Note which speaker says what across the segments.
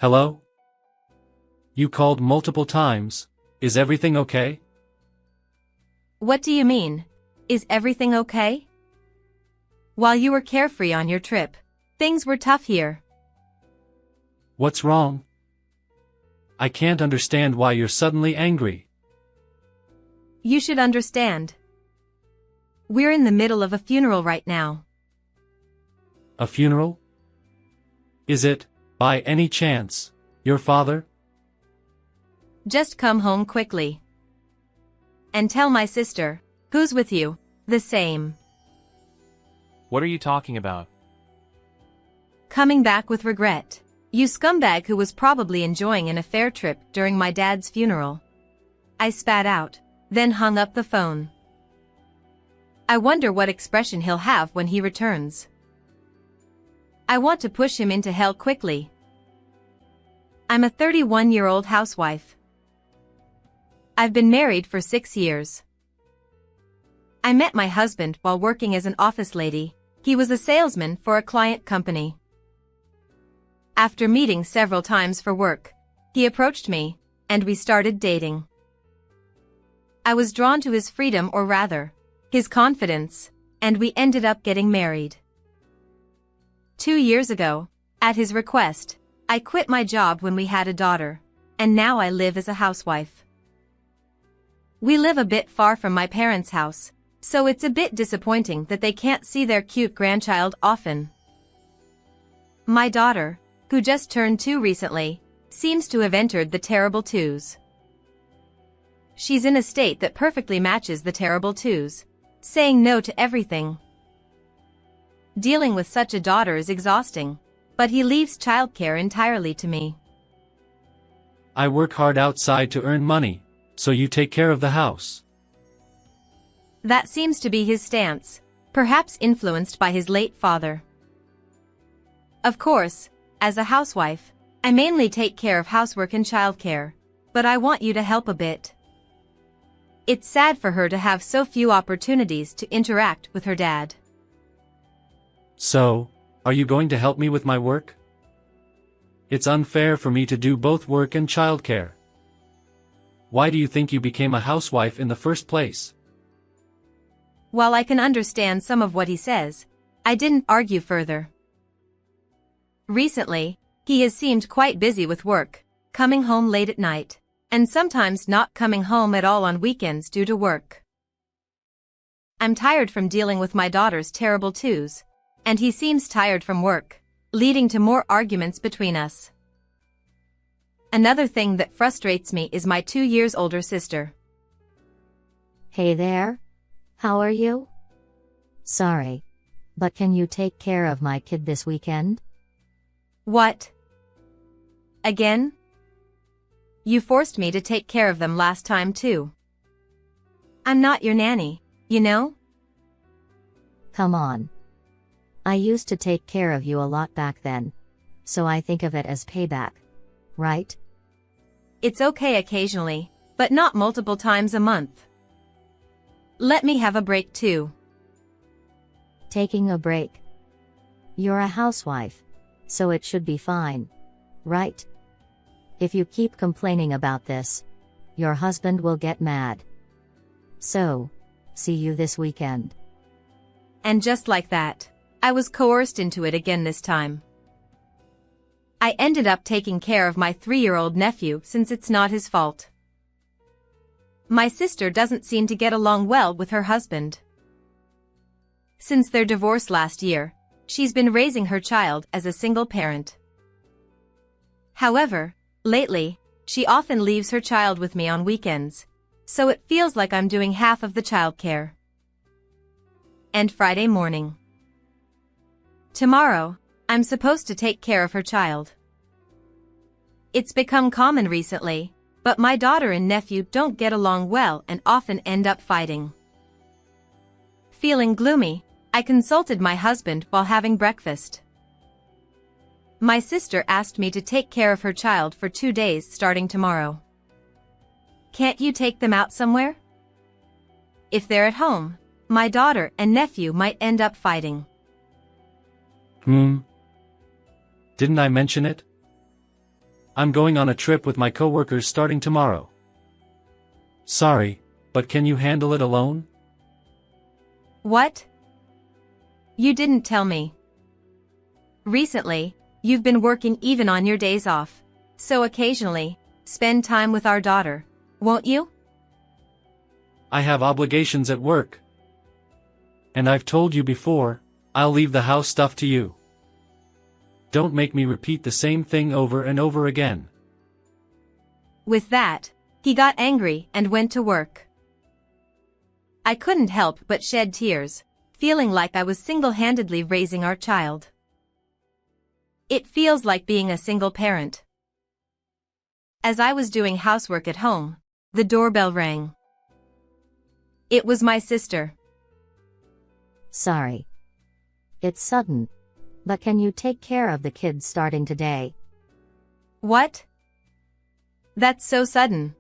Speaker 1: Hello? You called multiple times. Is everything okay?
Speaker 2: What do you mean? Is everything okay? While you were carefree on your trip, things were tough here.
Speaker 1: What's wrong? I can't understand why you're suddenly angry.
Speaker 2: You should understand. We're in the middle of a funeral right now.
Speaker 1: A funeral? Is it, by any chance, your father?
Speaker 2: Just come home quickly. And tell my sister, who's with you, the same.
Speaker 3: What are you talking about?
Speaker 2: Coming back with regret. You scumbag who was probably enjoying an affair trip during my dad's funeral. I spat out, then hung up the phone. I wonder what expression he'll have when he returns. I want to push him into hell quickly. I'm a 31-year-old housewife. I've been married for 6 years. I met my husband while working as an office lady. He was a salesman for a client company. After meeting several times for work, he approached me, and we started dating. I was drawn to his freedom, or rather, his confidence, and we ended up getting married. 2 years ago, at his request, I quit my job when we had a daughter, and now I live as a housewife. We live a bit far from my parents' house, so it's a bit disappointing that they can't see their cute grandchild often. My daughter, who just turned 2 recently, seems to have entered the terrible 2s. She's in a state that perfectly matches the terrible 2s, saying no to everything. Dealing with such a daughter is exhausting, but he leaves childcare entirely to me.
Speaker 1: I work hard outside to earn money, so you take care of the house.
Speaker 2: That seems to be his stance, perhaps influenced by his late father. Of course, as a housewife, I mainly take care of housework and childcare, but I want you to help a bit. It's sad for her to have so few opportunities to interact with her dad.
Speaker 1: So, are you going to help me with my work? It's unfair for me to do both work and childcare. Why do you think you became a housewife in the first place?
Speaker 2: While I can understand some of what he says, I didn't argue further. Recently, he has seemed quite busy with work, coming home late at night, and sometimes not coming home at all on weekends due to work. I'm tired from dealing with my daughter's terrible 2s, and he seems tired from work, leading to more arguments between us. Another thing that frustrates me is my 2 years older sister.
Speaker 4: Hey there. How are you? Sorry, but can you take care of my kid this weekend?
Speaker 2: What? Again? You forced me to take care of them last time too. I'm not your nanny, you know?
Speaker 4: Come on. I used to take care of you a lot back then, so I think of it as payback, right?
Speaker 2: It's okay occasionally, but not multiple times a month. Let me have a break too.
Speaker 4: Taking a break. You're a housewife, so it should be fine, right? If you keep complaining about this, your husband will get mad. So, see you this weekend.
Speaker 2: And just like that, I was coerced into it again this time. I ended up taking care of my 3-year-old nephew since it's not his fault. My sister doesn't seem to get along well with her husband. Since their divorce last year, she's been raising her child as a single parent. However, lately, she often leaves her child with me on weekends, so it feels like I'm doing half of the childcare. And Friday morning. Tomorrow, I'm supposed to take care of her child. It's become common recently, but my daughter and nephew don't get along well and often end up fighting. Feeling gloomy, I consulted my husband while having breakfast. My sister asked me to take care of her child for 2 days starting tomorrow. Can't you take them out somewhere? If they're at home, my daughter and nephew might end up fighting.
Speaker 1: Didn't I mention it? I'm going on a trip with my coworkers starting tomorrow. Sorry, but can you handle it alone?
Speaker 2: What? You didn't tell me. Recently, you've been working even on your days off, so occasionally, spend time with our daughter, won't you?
Speaker 1: I have obligations at work. And I've told you before, I'll leave the house stuff to you. Don't make me repeat the same thing over and over again.
Speaker 2: With that, he got angry and went to work. I couldn't help but shed tears, feeling like I was single-handedly raising our child. It feels like being a single parent. As I was doing housework at home, the doorbell rang. It was my sister.
Speaker 4: Sorry. It's sudden. But can you take care of the kids starting today?
Speaker 2: What? That's so sudden.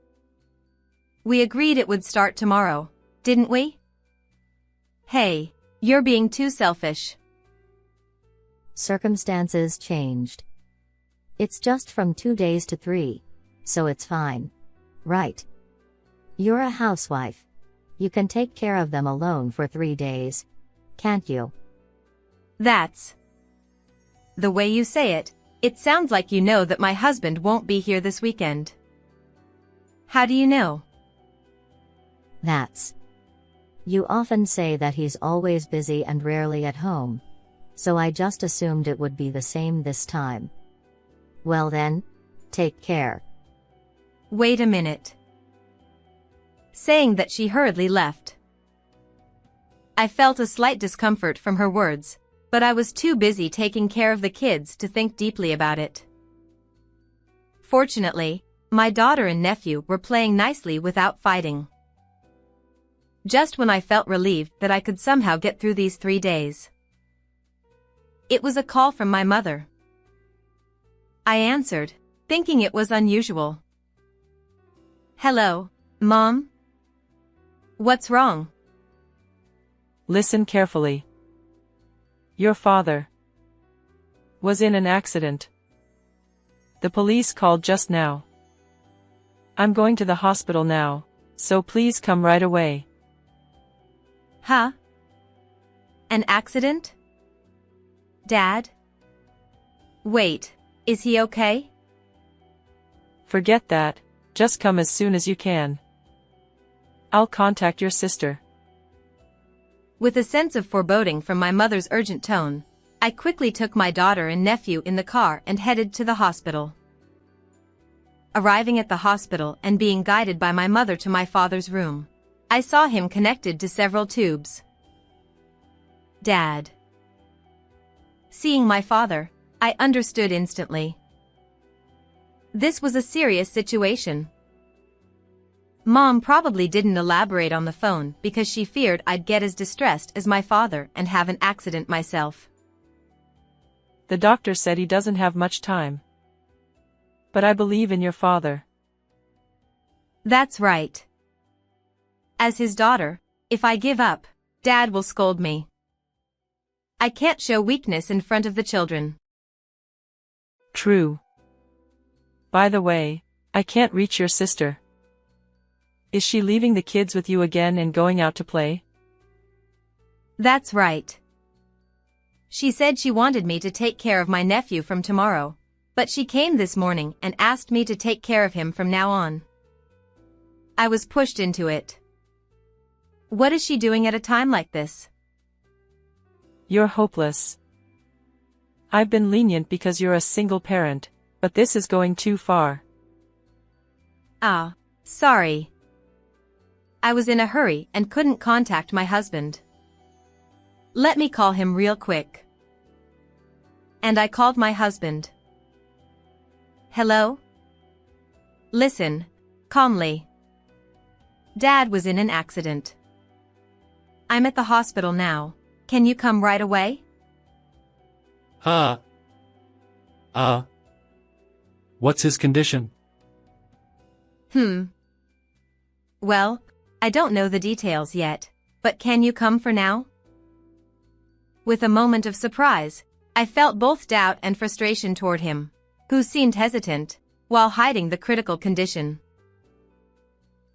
Speaker 2: We agreed it would start tomorrow, didn't we? Hey, you're being too selfish.
Speaker 4: Circumstances changed. It's just from 2 days to 3, so it's fine. Right. You're a housewife. You can take care of them alone for 3 days. Can't you?
Speaker 2: That's... The way you say it, it sounds like you know that my husband won't be here this weekend. How do you know?
Speaker 4: That's... You often say that he's always busy and rarely at home. So I just assumed it would be the same this time. Well then, take care.
Speaker 2: Wait a minute. Saying that she hurriedly left. I felt a slight discomfort from her words, but I was too busy taking care of the kids to think deeply about it. Fortunately, my daughter and nephew were playing nicely without fighting. Just when I felt relieved that I could somehow get through these 3 days. It was a call from my mother. I answered, thinking it was unusual. Hello, Mom? What's wrong?
Speaker 5: Listen carefully. Your father was in an accident. The police called just now. I'm going to the hospital now, so please come right away.
Speaker 2: Huh? An accident? Dad? Wait, is he okay?
Speaker 5: Forget that, just come as soon as you can. I'll contact your sister.
Speaker 2: With a sense of foreboding from my mother's urgent tone, I quickly took my daughter and nephew in the car and headed to the hospital. Arriving at the hospital and being guided by my mother to my father's room, I saw him connected to several tubes. Dad. Seeing my father, I understood instantly. This was a serious situation. Mom probably didn't elaborate on the phone because she feared I'd get as distressed as my father and have an accident myself.
Speaker 5: The doctor said he doesn't have much time. But I believe in your father.
Speaker 2: That's right. As his daughter, if I give up, Dad will scold me. I can't show weakness in front of the children.
Speaker 5: True. By the way, I can't reach your sister. Is she leaving the kids with you again and going out to play?
Speaker 2: That's right. She said she wanted me to take care of my nephew from tomorrow, but she came this morning and asked me to take care of him from now on. I was pushed into it. What is she doing at a time like this?
Speaker 5: You're hopeless. I've been lenient because you're a single parent, but this is going too far.
Speaker 2: Ah, sorry. I was in a hurry and couldn't contact my husband. Let me call him real quick. And I called my husband. Hello? Listen, calmly. Dad was in an accident. I'm at the hospital now. Can you come right away?
Speaker 1: What's his condition?
Speaker 2: Well, I don't know the details yet, but can you come for now? With a moment of surprise, I felt both doubt and frustration toward him, who seemed hesitant, while hiding the critical condition.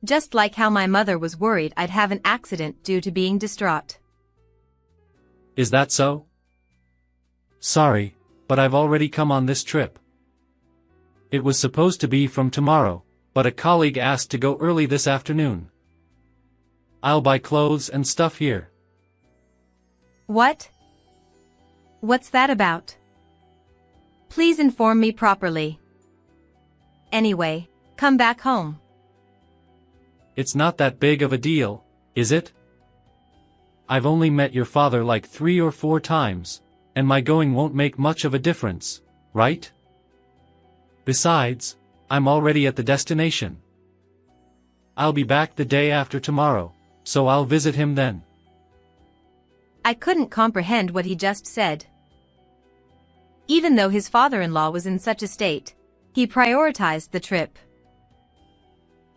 Speaker 2: Just like how my mother was worried I'd have an accident due to being distraught.
Speaker 1: Is that so? Sorry, but I've already come on this trip. It was supposed to be from tomorrow, but a colleague asked to go early this afternoon. I'll buy clothes and stuff here.
Speaker 2: What? What's that about? Please inform me properly. Anyway, come back home.
Speaker 1: It's not that big of a deal, is it? I've only met your father like 3 or 4 times, and my going won't make much of a difference, right? Besides, I'm already at the destination. I'll be back the day after tomorrow, so I'll visit him then.
Speaker 2: I couldn't comprehend what he just said. Even though his father-in-law was in such a state, he prioritized the trip.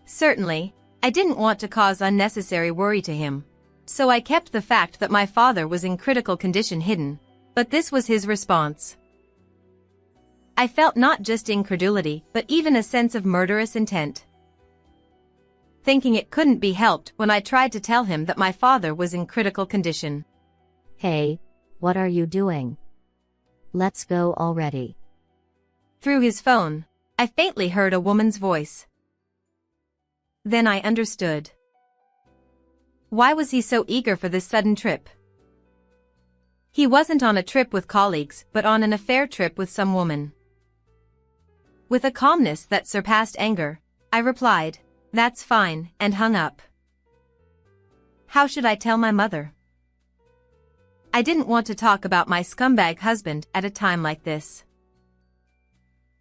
Speaker 2: Certainly, I didn't want to cause unnecessary worry to him, so I kept the fact that my father was in critical condition hidden, but this was his response. I felt not just incredulity but even a sense of murderous intent. Thinking it couldn't be helped when I tried to tell him that my father was in critical condition.
Speaker 4: Hey, what are you doing? Let's go already.
Speaker 2: Through his phone, I faintly heard a woman's voice. Then I understood. Why was he so eager for this sudden trip? He wasn't on a trip with colleagues but on an affair trip with some woman. With a calmness that surpassed anger, I replied, "That's fine," and hung up. How should I tell my mother? I didn't want to talk about my scumbag husband at a time like this.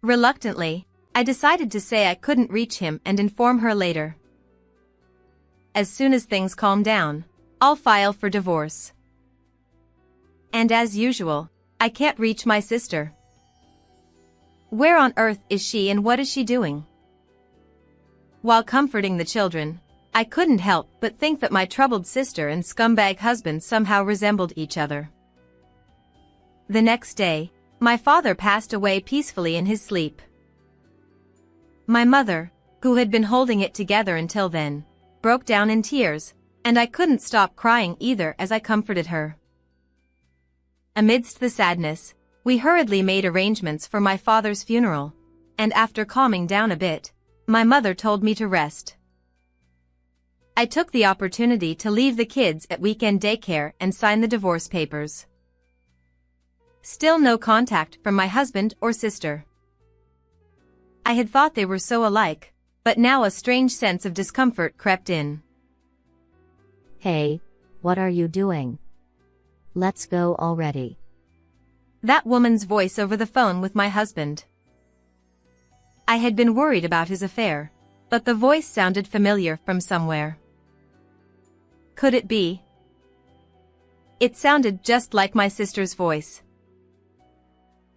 Speaker 2: Reluctantly, I decided to say I couldn't reach him and inform her later. As soon as things calm down, I'll file for divorce. And as usual, I can't reach my sister. Where on earth is she and what is she doing? While comforting the children, I couldn't help but think that my troubled sister and scumbag husband somehow resembled each other. The next day, my father passed away peacefully in his sleep. My mother, who had been holding it together until then, broke down in tears, and I couldn't stop crying either as I comforted her. Amidst the sadness, we hurriedly made arrangements for my father's funeral, and after calming down a bit, my mother told me to rest. I took the opportunity to leave the kids at weekend daycare and sign the divorce papers. Still no contact from my husband or sister. I had thought they were so alike, but now a strange sense of discomfort crept in.
Speaker 4: Hey, what are you doing? Let's go already.
Speaker 2: That woman's voice over the phone with my husband. I had been worried about his affair, but the voice sounded familiar from somewhere. Could it be? It sounded just like my sister's voice.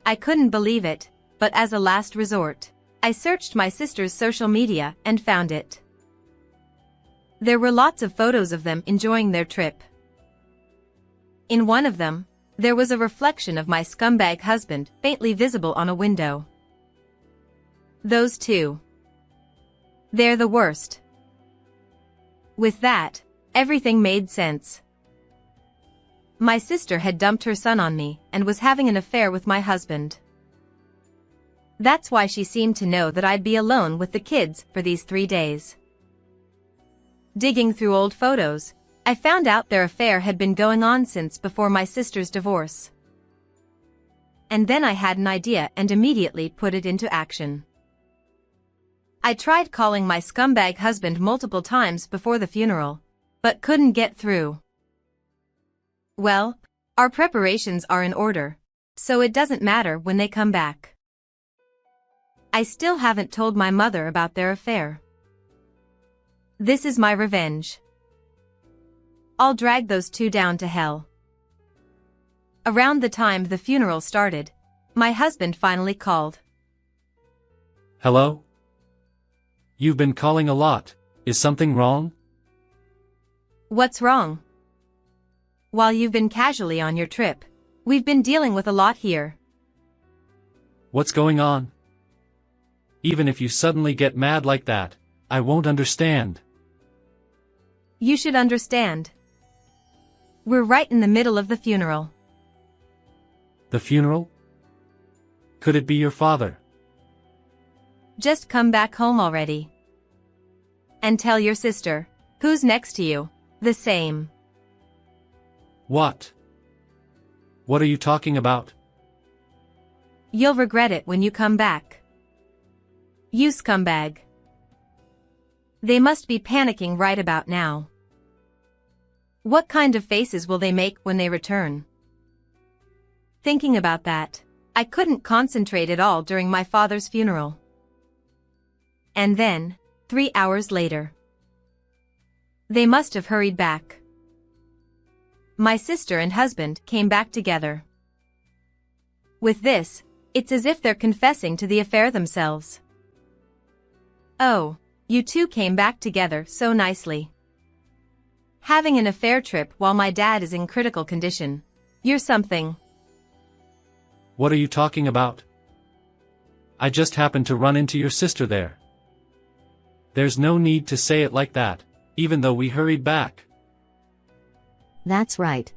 Speaker 2: I couldn't believe it, but as a last resort, I searched my sister's social media and found it. There were lots of photos of them enjoying their trip. In one of them, there was a reflection of my scumbag husband faintly visible on a window. Those two. They're the worst. With that, everything made sense. My sister had dumped her son on me and was having an affair with my husband. That's why she seemed to know that I'd be alone with the kids for these 3 days. Digging through old photos, I found out their affair had been going on since before my sister's divorce. And then I had an idea and immediately put it into action. I tried calling my scumbag husband multiple times before the funeral, but couldn't get through. Well, our preparations are in order, so it doesn't matter when they come back. I still haven't told my mother about their affair. This is my revenge. I'll drag those two down to hell. Around the time the funeral started, my husband finally called.
Speaker 1: Hello? You've been calling a lot. Is something wrong?
Speaker 2: What's wrong? While you've been casually on your trip, we've been dealing with a lot here.
Speaker 1: What's going on? Even if you suddenly get mad like that, I won't understand.
Speaker 2: You should understand. We're right in the middle of the funeral.
Speaker 1: The funeral? Could it be your father?
Speaker 2: Just come back home already. And tell your sister, who's next to you, the same.
Speaker 1: What? What are you talking about?
Speaker 2: You'll regret it when you come back. You scumbag. They must be panicking right about now. What kind of faces will they make when they return? Thinking about that, I couldn't concentrate at all during my father's funeral. And then, 3 hours later, they must have hurried back. My sister and husband came back together. With this, it's as if they're confessing to the affair themselves. Oh, you two came back together so nicely. Having an affair trip while my dad is in critical condition. You're something.
Speaker 1: What are you talking about? I just happened to run into your sister there. There's no need to say it like that, even though we hurried back.
Speaker 4: That's right.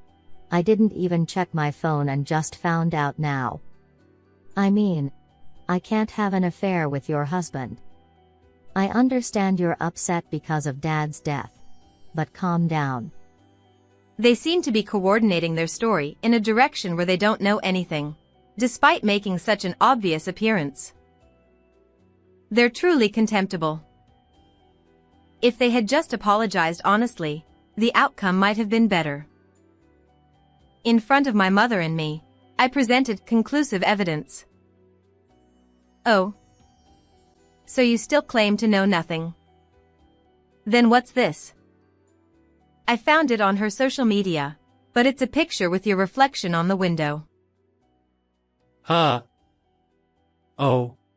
Speaker 4: I didn't even check my phone and just found out now. I mean, I can't have an affair with your husband. I understand you're upset because of Dad's death. But calm down.
Speaker 2: They seem to be coordinating their story in a direction where they don't know anything, despite making such an obvious appearance. They're truly contemptible. If they had just apologized honestly, the outcome might have been better. In front of my mother and me, I presented conclusive evidence. Oh. So you still claim to know nothing? Then what's this? I found it on her social media, but it's a picture with your reflection on the window.
Speaker 1: Oh,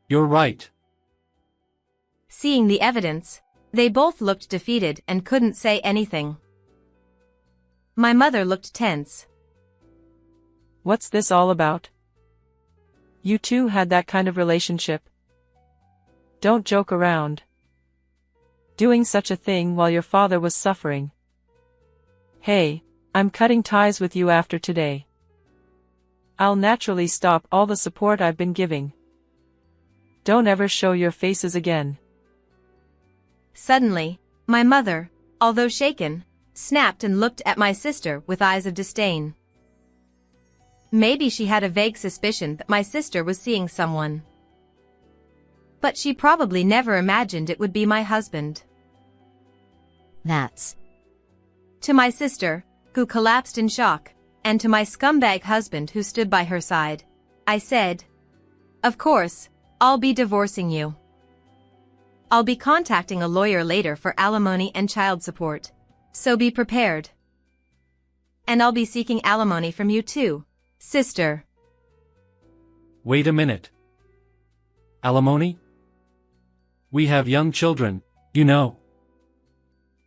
Speaker 1: you're right.
Speaker 2: Seeing the evidence, they both looked defeated and couldn't say anything. My mother looked tense.
Speaker 5: What's this all about? You two had that kind of relationship? Don't joke around. Doing such a thing while your father was suffering. Hey, I'm cutting ties with you after today. I'll naturally stop all the support I've been giving. Don't ever show your faces again.
Speaker 2: Suddenly, my mother, although shaken, snapped and looked at my sister with eyes of disdain. Maybe she had a vague suspicion that my sister was seeing someone. But she probably never imagined it would be my husband.
Speaker 4: That's.
Speaker 2: To my sister, who collapsed in shock, and to my scumbag husband who stood by her side, I said, "Of course, I'll be divorcing you. I'll be contacting a lawyer later for alimony and child support, so be prepared. And I'll be seeking alimony from you too, sister."
Speaker 1: Wait a minute. Alimony? We have young children, you know.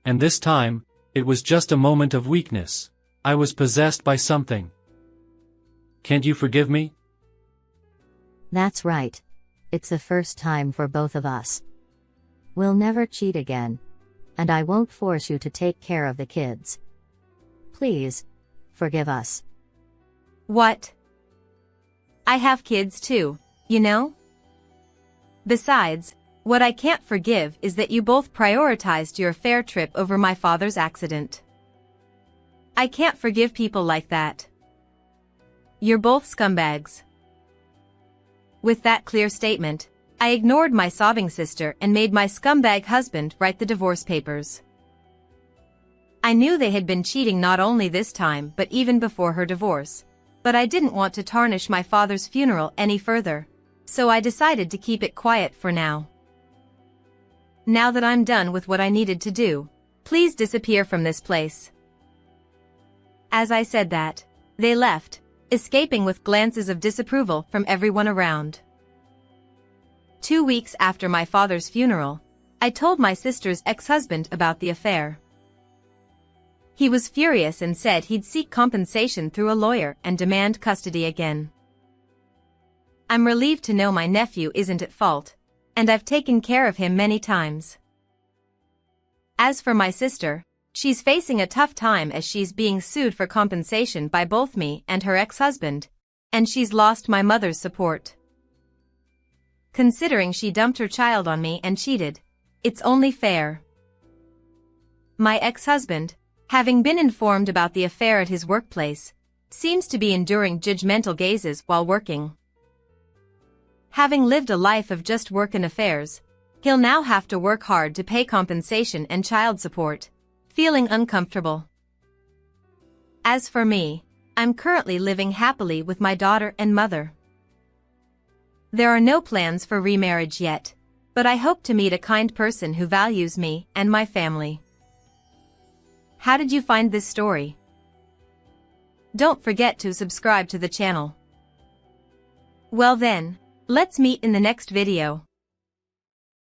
Speaker 1: And this time, it was just a moment of weakness. I was possessed by something. Can't you forgive me?
Speaker 4: That's right. It's the first time for both of us. We'll never cheat again. And I won't force you to take care of the kids. Please, forgive us.
Speaker 2: What? I have kids too, you know? Besides, what I can't forgive is that you both prioritized your affair trip over my father's accident. I can't forgive people like that. You're both scumbags. With that clear statement, I ignored my sobbing sister and made my scumbag husband write the divorce papers. I knew they had been cheating not only this time but even before her divorce, but I didn't want to tarnish my father's funeral any further, so I decided to keep it quiet for now. Now that I'm done with what I needed to do, please disappear from this place. As I said that, they left, escaping with glances of disapproval from everyone around. 2 weeks after my father's funeral, I told my sister's ex-husband about the affair. He was furious and said he'd seek compensation through a lawyer and demand custody again. I'm relieved to know my nephew isn't at fault, and I've taken care of him many times. As for my sister, she's facing a tough time as she's being sued for compensation by both me and her ex-husband, and she's lost my mother's support. Considering she dumped her child on me and cheated, it's only fair. My ex-husband, having been informed about the affair at his workplace, seems to be enduring judgmental gazes while working. Having lived a life of just work and affairs, he'll now have to work hard to pay compensation and child support, feeling uncomfortable. As for me, I'm currently living happily with my daughter and mother. There are no plans for remarriage yet, but I hope to meet a kind person who values me and my family. How did you find this story? Don't forget to subscribe to the channel. Well then, let's meet in the next video.